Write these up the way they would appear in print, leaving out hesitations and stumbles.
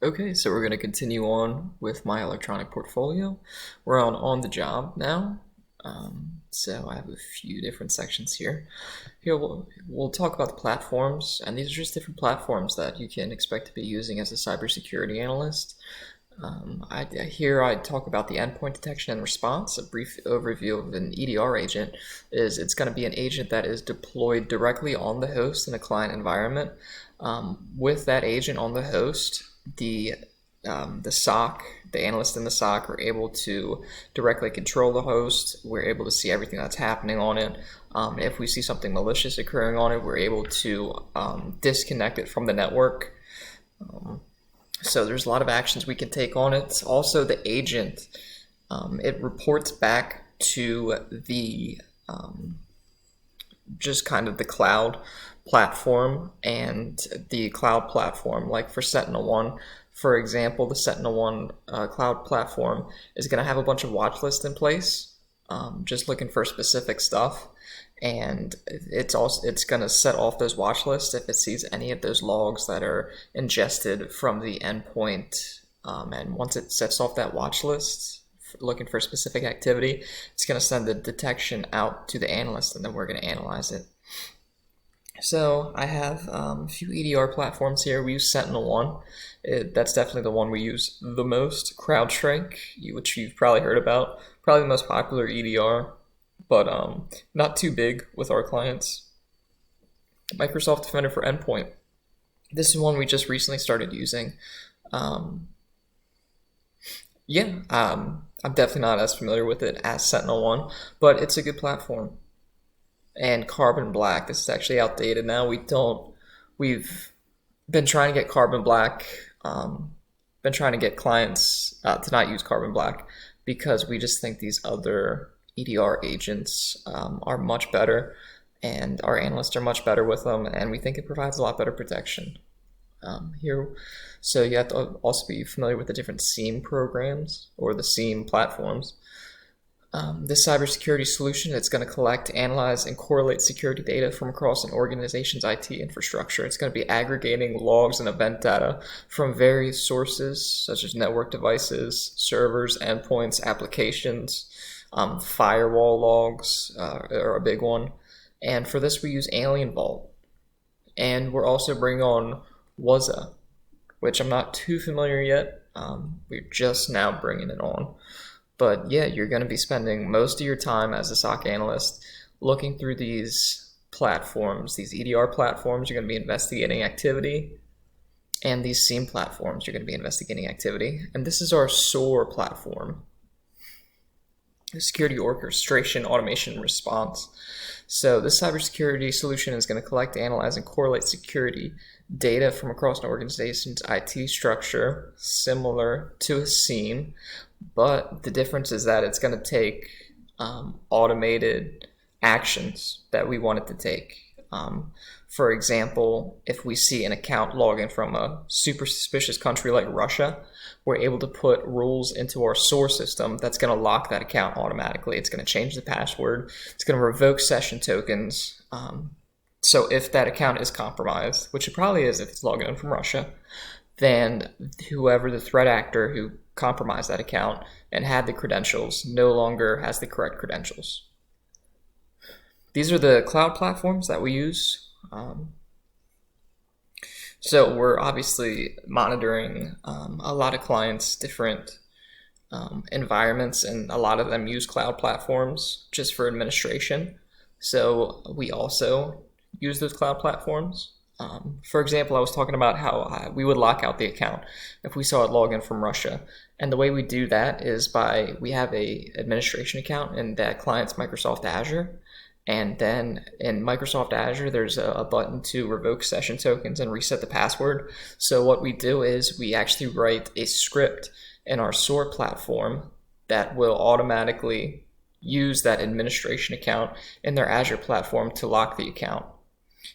Okay, so we're going to continue on with my electronic portfolio. We're on the job now. So I have a few different sections here. Here we'll talk about the platforms, and these are just different platforms that you can expect to be using as a cybersecurity analyst. Here I talk about the endpoint detection and response. A brief overview of an EDR agent is it's going to be an agent that is deployed directly on the host in a client environment. With that agent on the host, the SOC, the analyst in the SOC, are able to directly control the host. We're able to see everything that's happening on it. If we see something malicious occurring on it, we're able to disconnect it from the network. So there's a lot of actions we can take on it. Also, the agent, it reports back to the just kind of the cloud platform, and the cloud platform, like for SentinelOne, for example, the SentinelOne cloud platform is going to have a bunch of watch lists in place, just looking for specific stuff. And it's going to set off those watch lists if it sees any of those logs that are ingested from the endpoint. And once it sets off that watch list, looking for specific activity, it's going to send the detection out to the analyst, and then we're going to analyze it. So I have a few EDR platforms here. We use SentinelOne. That's definitely the one we use the most. CrowdStrike, which you've probably heard about, probably the most popular EDR, but not too big with our clients. Microsoft Defender for Endpoint. This is one we just recently started using. I'm definitely not as familiar with it as SentinelOne, but it's a good platform. And Carbon Black, this is actually outdated now. We've been trying to get Carbon Black, been trying to get clients to not use Carbon Black, because we just think these other EDR agents are much better, and our analysts are much better with them, and we think it provides a lot better protection. So you have to also be familiar with the different SIEM programs, or the SIEM platforms. This cybersecurity solution, it's going to collect, analyze, and correlate security data from across an organization's IT infrastructure. It's going to be aggregating logs and event data from various sources, such as network devices, servers, endpoints, applications. Firewall logs are a big one. And for this, we use Alien Vault. And we're also bringing on Wuzza, which I'm not too familiar yet. We're just now bringing it on. But yeah, you're going to be spending most of your time as a SOC analyst looking through these platforms, these EDR platforms. You're going to be investigating activity, and these SIEM platforms, you're going to be investigating activity. And this is our SOAR platform, Security Orchestration, Automation, and Response. So this cybersecurity solution is going to collect, analyze, and correlate security data from across an organization's IT structure, similar to a SIEM, but the difference is that it's going to take automated actions that we want it to take. For example, if we see an account login from a super suspicious country like Russia, we're able to put rules into our SOAR system that's going to lock that account automatically. It's going to change the password. It's going to revoke session tokens. So if that account is compromised, which it probably is if it's logging in from Russia, then whoever the threat actor who compromised that account and had the credentials no longer has the correct credentials. These are the cloud platforms that we use. So we're obviously monitoring a lot of clients' different environments, and a lot of them use cloud platforms just for administration. So we also use those cloud platforms. For example, I was talking about how we would lock out the account if we saw it log in from Russia. And the way we do that is we have a administration account in that client's Microsoft Azure. And then in Microsoft Azure, there's a button to revoke session tokens and reset the password. So what we do is we actually write a script in our SOAR platform that will automatically use that administration account in their Azure platform to lock the account.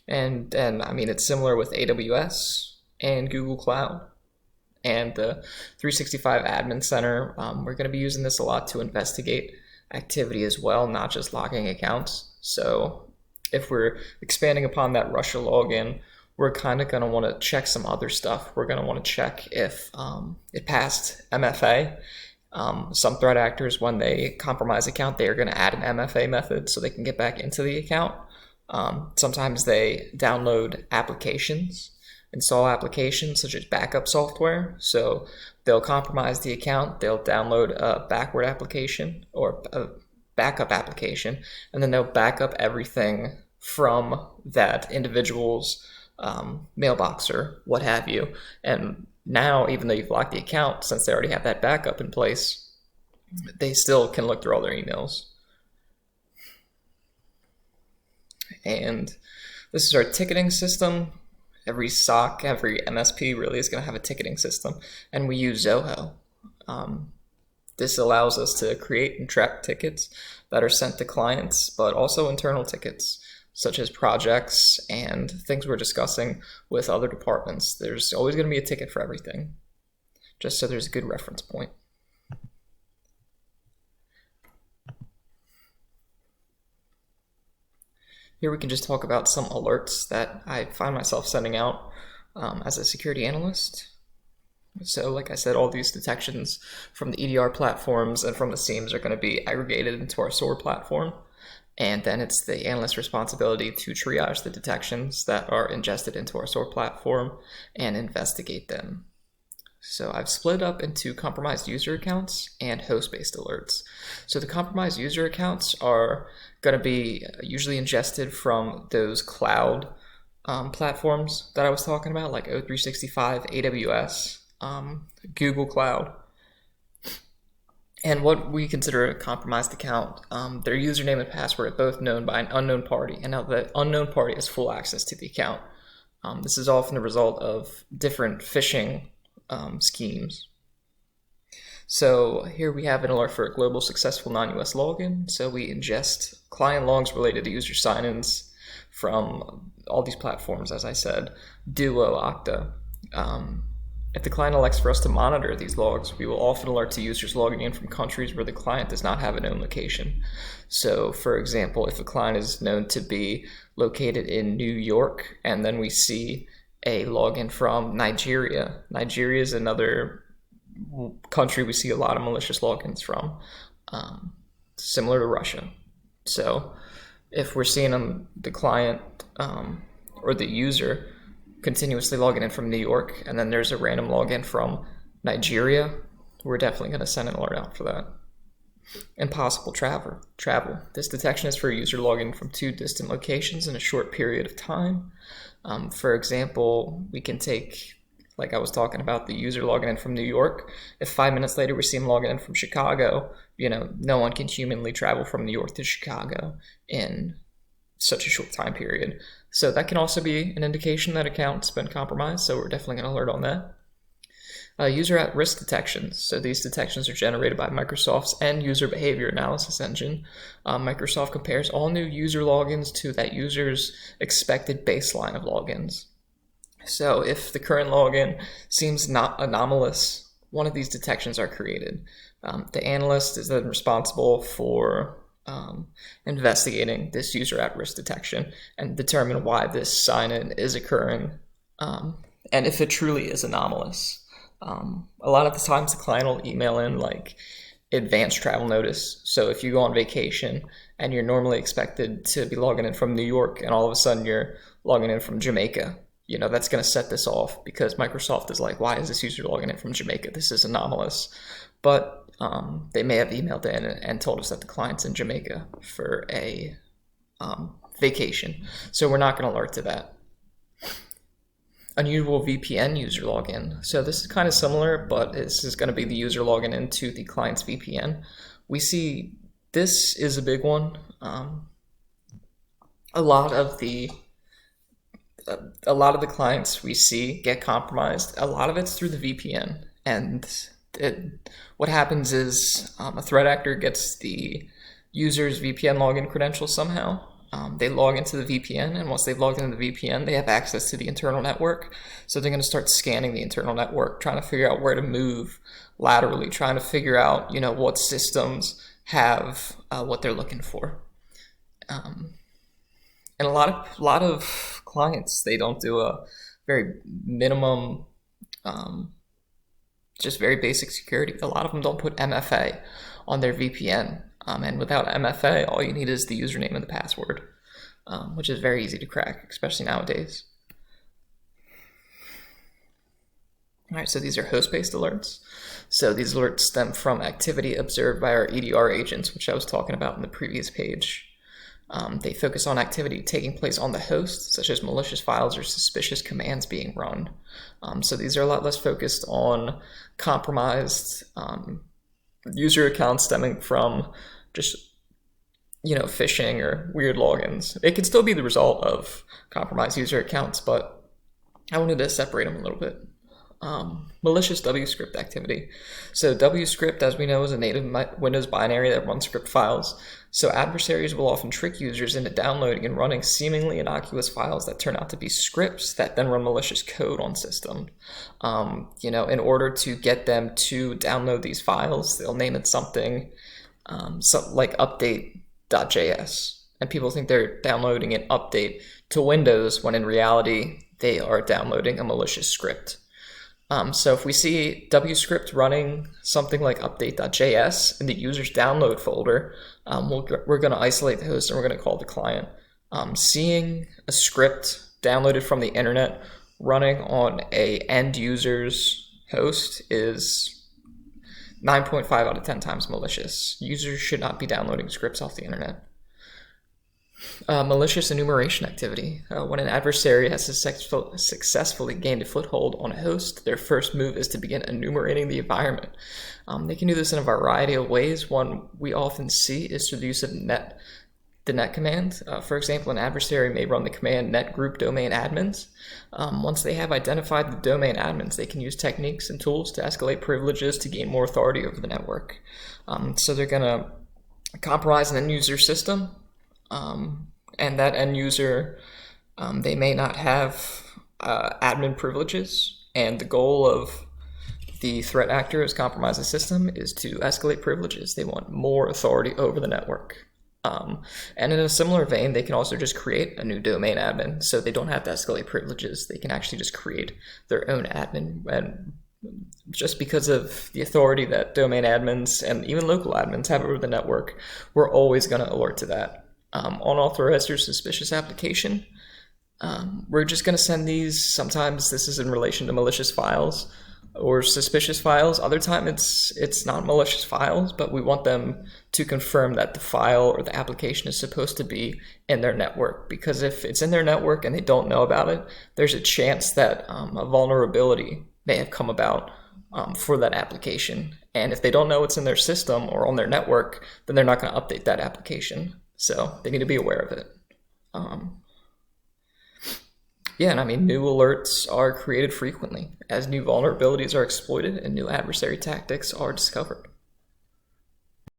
And I mean, it's similar with AWS and Google Cloud and the 365 Admin Center. We're going to be using this a lot to investigate activity as well, not just locking accounts. So if we're expanding upon that Russia login, we're kind of going to want to check some other stuff. We're going to want to check if it passed MFA. Some threat actors, when they compromise account, they are going to add an MFA method so they can get back into the account. Sometimes they download applications, install applications such as backup software. So they'll compromise the account, they'll download a backward application or a backup application, and then they'll back up everything from that individual's mailbox or what have you. And now, even though you've locked the account, since they already have that backup in place, they still can look through all their emails. And this is our ticketing system. Every SOC, every MSP really is going to have a ticketing system, and we use Zoho. This allows us to create and track tickets that are sent to clients, but also internal tickets, such as projects and things we're discussing with other departments. There's always going to be a ticket for everything, just so there's a good reference point. Here we can just talk about some alerts that I find myself sending out as a security analyst. So like I said, all these detections from the EDR platforms and from the SIEMs are going to be aggregated into our SOAR platform. And then it's the analyst's responsibility to triage the detections that are ingested into our SOAR platform and investigate them. So I've split up into compromised user accounts and host-based alerts. So the compromised user accounts are going to be usually ingested from those cloud platforms that I was talking about, like O365, AWS, Google Cloud. And what we consider a compromised account, their username and password are both known by an unknown party, and now the unknown party has full access to the account. This is often the result of different phishing schemes. So here we have an alert for a global successful non-US login. So we ingest client logs related to user sign-ins from all these platforms, as I said, Duo, Okta. If the client elects for us to monitor these logs, we will often alert to users logging in from countries where the client does not have a known location. So for example, if a client is known to be located in New York, and then we see a login from Nigeria. Nigeria is another country we see a lot of malicious logins from, similar to Russia. So if we're seeing the client or the user continuously logging in from New York, and then there's a random login from Nigeria, we're definitely going to send an alert out for that. Impossible travel. This detection is for a user logging from two distant locations in a short period of time. For example, we can take, like I was talking about, the user logging in from New York. If 5 minutes later we see him logging in from Chicago, no one can humanly travel from New York to Chicago in such a short time period. So that can also be an indication that account's been compromised, so we're definitely going to alert on that. User at-risk detections. So these detections are generated by Microsoft's end user behavior analysis engine. Microsoft compares all new user logins to that user's expected baseline of logins. So if the current login seems not anomalous, one of these detections are created. The analyst is then responsible for investigating this user at-risk detection and determine why this sign-in is occurring, and if it truly is anomalous. A lot of the times the client will email in like advanced travel notice. So if you go on vacation and you're normally expected to be logging in from New York and all of a sudden you're logging in from Jamaica, that's going to set this off because Microsoft is like, why is this user logging in from Jamaica? This is anomalous. But they may have emailed in and told us that the client's in Jamaica for a vacation. So we're not going to alert to that. Unusual VPN user login. So this is kind of similar, but this is going to be the user login into the client's VPN. We see this is a big one. A lot of the clients we see get compromised. A lot of it's through the VPN, and what happens is a threat actor gets the user's VPN login credentials somehow. They log into the VPN, and once they've logged into the VPN, they have access to the internal network. So they're going to start scanning the internal network, trying to figure out where to move laterally, trying to figure out, what systems have what they're looking for. And a lot of clients, they don't do a very minimum, just very basic security. A lot of them don't put MFA on their VPN. And without MFA, all you need is the username and the password, which is very easy to crack, especially nowadays. All right, so these are host-based alerts. So these alerts stem from activity observed by our EDR agents, which I was talking about in the previous page. They focus on activity taking place on the host, such as malicious files or suspicious commands being run. So these are a lot less focused on compromised user accounts stemming from just, phishing or weird logins. It can still be the result of compromised user accounts, but I wanted to separate them a little bit. Malicious WScript activity. So WScript, as we know, is a native Windows binary that runs script files. So adversaries will often trick users into downloading and running seemingly innocuous files that turn out to be scripts that then run malicious code on system. In order to get them to download these files, they'll name it something like update.js. And people think they're downloading an update to Windows when in reality, they are downloading a malicious script. So if we see WScript running something like update.js in the user's download folder, we're going to isolate the host and we're going to call the client. Seeing a script downloaded from the internet running on a end user's host is 9.5 out of 10 times malicious. Users should not be downloading scripts off the internet. Malicious enumeration activity. When an adversary has successfully gained a foothold on a host, their first move is to begin enumerating the environment. They can do this in a variety of ways. One we often see is through the use of the net command. For example, an adversary may run the command net group domain admins. Once they have identified the domain admins, they can use techniques and tools to escalate privileges to gain more authority over the network. So they're going to compromise an end user system. And that end user, they may not have admin privileges, and the goal of the threat actor who's compromised the system is to escalate privileges. They want more authority over the network. And in a similar vein, they can also just create a new domain admin, so they don't have to escalate privileges. They can actually just create their own admin, and just because of the authority that domain admins and even local admins have over the network, we're always going to alert to that. Unauthorized or suspicious application. We're just going to send these. Sometimes this is in relation to malicious files or suspicious files. Other time it's not malicious files, but we want them to confirm that the file or the application is supposed to be in their network. Because if it's in their network and they don't know about it, there's a chance that a vulnerability may have come about for that application. And if they don't know it's in their system or on their network, then they're not going to update that application. So they need to be aware of it. New alerts are created frequently as new vulnerabilities are exploited and new adversary tactics are discovered.